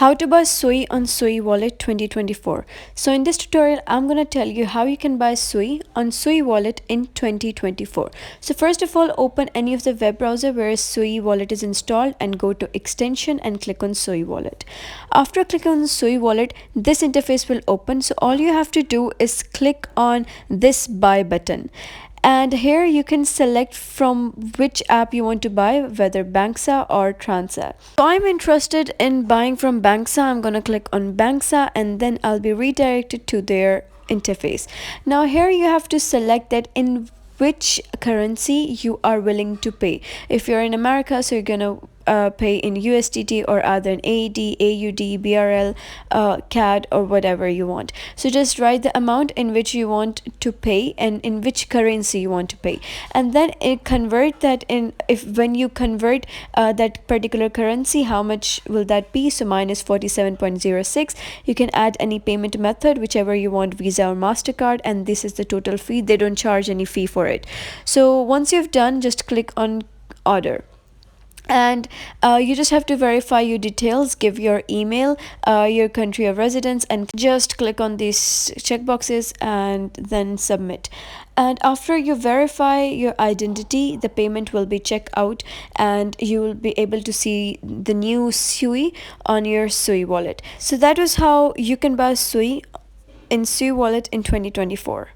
How to buy Sui on Sui Wallet 2024. So in this tutorial, I'm going to tell you how you can buy Sui on Sui Wallet in 2024. So first of all, open any of the web browser where Sui Wallet is installed and go to extension and click on Sui Wallet. After clicking on Sui Wallet, this interface will open. So all you have to do is click on this buy button. And here you can select from which app you want to buy, whether Banksa or Transa. So I'm interested in buying from Banksa. I'm going to click on Banksa and then I'll be redirected to their interface. Now here you have to select that in which currency you are willing to pay. If you're in America, so you're gonna pay in USDT or either in AED, AUD, BRL, CAD, or whatever you want. So just write the amount in which you want to pay and in which currency you want to pay, and then convert that in. If when you convert that particular currency, how much will that be? So mine is 47.06. You can add any payment method, whichever you want, Visa or MasterCard, and this is the total fee. They don't charge any fee for it. So once you've done, just click on order. And you just have to verify your details, give your email, your country of residence, and just click on these checkboxes and then submit. And after you verify your identity, the payment will be checked out and you will be able to see the new Sui on your Sui wallet. So that was how you can buy Sui in Sui wallet in 2024.